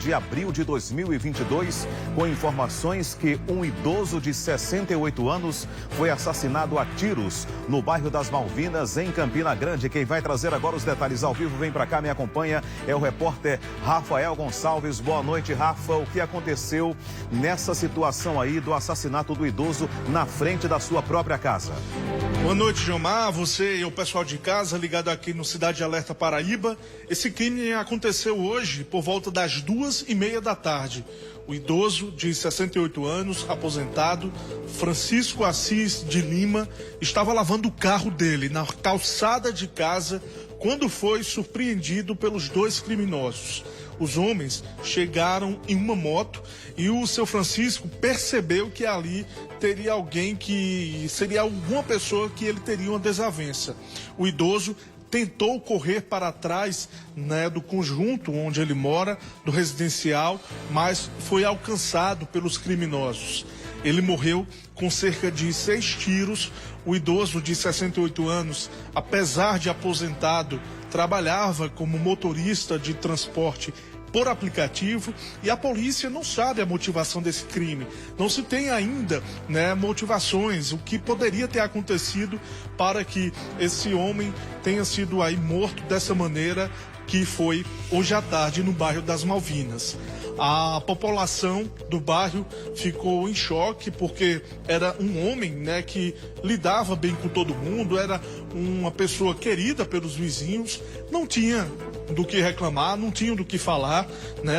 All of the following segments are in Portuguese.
de abril de 2022, com informações que um idoso de 68 anos foi assassinado a tiros no bairro das Malvinas, em Campina Grande. Quem vai trazer agora os detalhes ao vivo, vem para cá, me acompanha, é o repórter Rafael Gonçalves. Boa noite, Rafa. O que aconteceu nessa situação aí do assassinato do idoso na frente da sua própria casa? Boa noite, Gilmar, você e o pessoal de casa ligado aqui no Cidade Alerta Paraíba. Esse crime aconteceu hoje por volta das 2h30 da tarde. O idoso de 68 anos, aposentado, Francisco Assis de Lima, estava lavando o carro dele na calçada de casa quando foi surpreendido pelos dois criminosos. Os homens chegaram em uma moto e o seu Francisco percebeu que ali teria alguém que seria alguma pessoa que ele teria uma desavença. O idoso tentou correr para trás, do conjunto onde ele mora, do residencial, mas foi alcançado pelos criminosos. Ele morreu com cerca de 6 tiros. O idoso de 68 anos, apesar de aposentado, trabalhava como motorista de transporte por aplicativo e a polícia não sabe a motivação desse crime. Não se tem ainda, motivações, o que poderia ter acontecido para que esse homem tenha sido aí morto dessa maneira que foi hoje à tarde no bairro das Malvinas. A população do bairro ficou em choque porque era um homem, que lidava bem com todo mundo, era uma pessoa querida pelos vizinhos, não tinha do que reclamar, não tinha do que falar,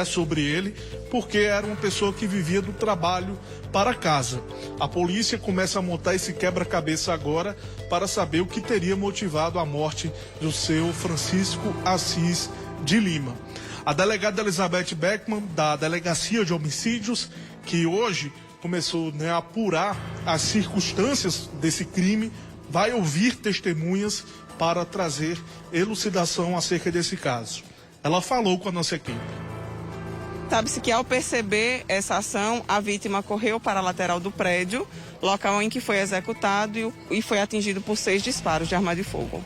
sobre ele, porque era uma pessoa que vivia do trabalho para casa. A polícia começa a montar esse quebra-cabeça agora para saber o que teria motivado a morte do seu Francisco Assis de Lima. A delegada Elizabeth Beckman, da Delegacia de Homicídios, que hoje começou a apurar as circunstâncias desse crime, vai ouvir testemunhas para trazer elucidação acerca desse caso. Ela falou com a nossa equipe. Sabe-se que ao perceber essa ação, a vítima correu para a lateral do prédio, local em que foi executado e foi atingido por 6 disparos de arma de fogo.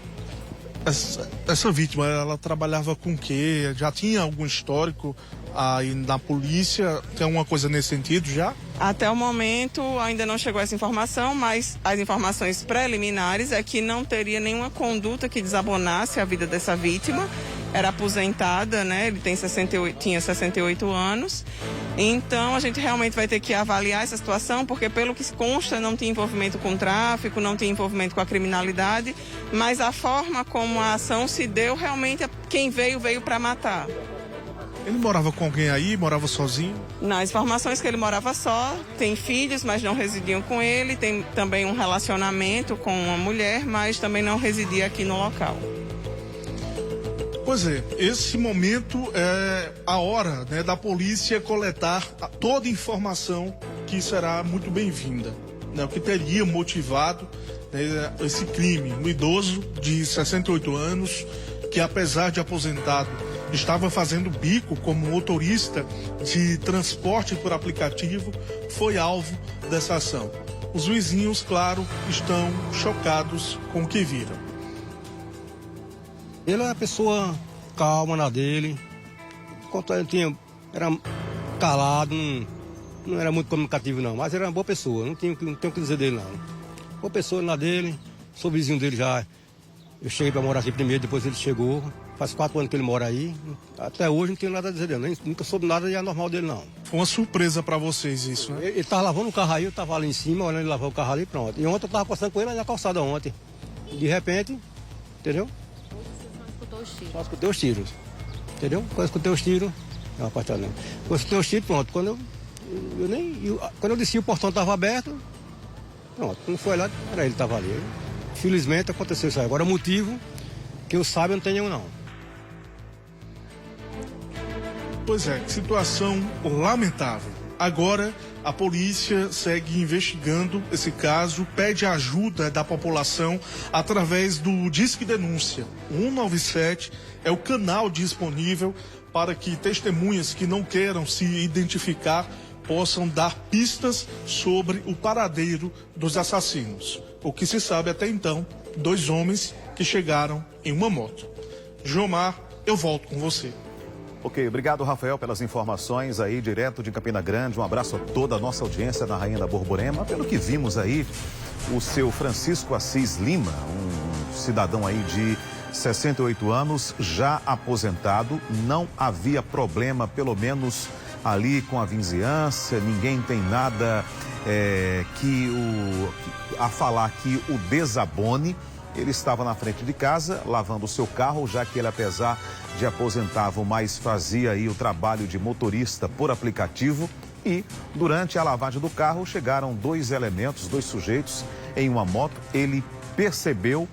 Essa vítima, ela trabalhava com o quê? Já tinha algum histórico aí na polícia? Tem alguma coisa nesse sentido já? Até o momento ainda não chegou essa informação, mas as informações preliminares é que não teria nenhuma conduta que desabonasse a vida dessa vítima. Era aposentada, ele tinha 68 anos. Então a gente realmente vai ter que avaliar essa situação, porque pelo que se consta não tinha envolvimento com o tráfico, não tinha envolvimento com a criminalidade, mas a forma como a ação se deu, realmente quem veio para matar. Ele morava com alguém aí? Morava sozinho? Nas informações que ele morava só, tem filhos, mas não residiam com ele, tem também um relacionamento com uma mulher, mas também não residia aqui no local. Pois é, esse momento é a hora da polícia coletar toda a informação que será muito bem-vinda. O que teria motivado esse crime. Um idoso de 68 anos, que apesar de aposentado, estava fazendo bico como motorista de transporte por aplicativo, foi alvo dessa ação. Os vizinhos, claro, estão chocados com o que viram. Ele é uma pessoa calma na dele, era calado, não era muito comunicativo não, mas era uma boa pessoa, não tenho o que dizer dele não. Boa pessoa na dele, sou vizinho dele já, eu cheguei para morar aqui primeiro, depois ele chegou, faz 4 anos que ele mora aí, até hoje não tenho nada a dizer dele, nunca soube nada de anormal dele não. Foi uma surpresa para vocês isso, né? Ele estava lavando o carro aí, eu estava ali em cima, olhando ele lavar o carro ali, pronto. E ontem eu estava passando com ele na calçada ontem, de repente, entendeu? Só escutei os tiros, entendeu? Quando eu escutei os tiros, não, apartamento. Quando eu escutei os tiros, pronto. Quando eu desci, o portão estava aberto, pronto. Quando foi lá, era ele que estava ali. Felizmente aconteceu isso aí. Agora o motivo, que eu saiba, não tem nenhum não. Pois é, que situação lamentável. Agora, a polícia segue investigando esse caso, pede ajuda da população através do Disque Denúncia. 197 é o canal disponível para que testemunhas que não queiram se identificar possam dar pistas sobre o paradeiro dos assassinos. O que se sabe até então, 2 homens que chegaram em uma moto. Jomar, eu volto com você. Ok, obrigado, Rafael, pelas informações aí, direto de Campina Grande. Um abraço a toda a nossa audiência na Rainha da Borborema. Pelo que vimos aí, o seu Francisco Assis Lima, um cidadão aí de 68 anos, já aposentado, não havia problema, pelo menos ali com a vizinhança, ninguém tem nada a falar que o desabone. Ele estava na frente de casa, lavando o seu carro, já que ele, apesar de aposentado, mas fazia aí o trabalho de motorista por aplicativo. E, durante a lavagem do carro, chegaram dois elementos, dois sujeitos em uma moto. Ele percebeu,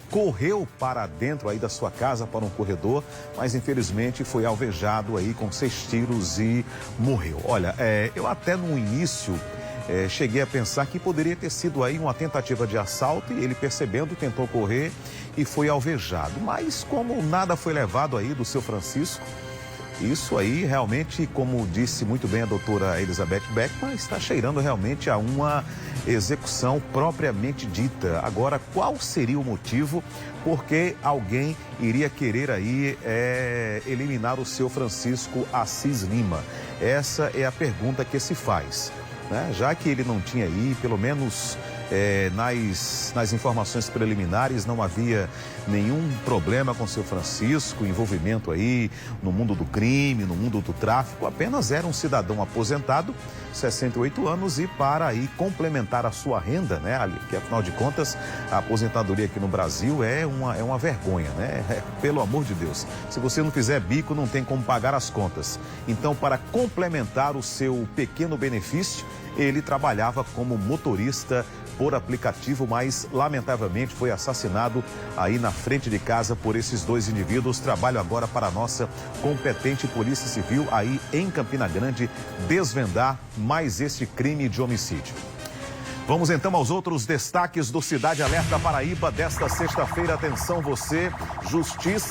correu para dentro aí da sua casa, para um corredor, mas infelizmente foi alvejado aí com 6 tiros e morreu. Olha, eu até no início cheguei a pensar que poderia ter sido aí uma tentativa de assalto, e ele, percebendo, tentou correr e foi alvejado. Mas como nada foi levado aí do seu Francisco, isso aí realmente, como disse muito bem a doutora Elizabeth Beckman, está cheirando realmente a uma execução propriamente dita. Agora, qual seria o motivo por que alguém iria querer aí eliminar o seu Francisco Assis Lima? Essa é a pergunta que se faz, né? Já que ele não tinha aí, pelo menos nas informações preliminares, não havia nenhum problema com seu Francisco, envolvimento aí no mundo do crime, no mundo do tráfico, apenas era um cidadão aposentado, 68 anos, e para aí complementar a sua renda, né? Que afinal de contas, a aposentadoria aqui no Brasil é uma vergonha, né? Pelo amor de Deus, se você não fizer bico, não tem como pagar as contas. Então, para complementar o seu pequeno benefício, ele trabalhava como motorista por aplicativo, mas lamentavelmente foi assassinado aí na frente de casa por esses dois indivíduos. Trabalho agora para a nossa competente Polícia Civil aí em Campina Grande desvendar mais este crime de homicídio. Vamos então aos outros destaques do Cidade Alerta Paraíba desta sexta-feira. Atenção você, Justiça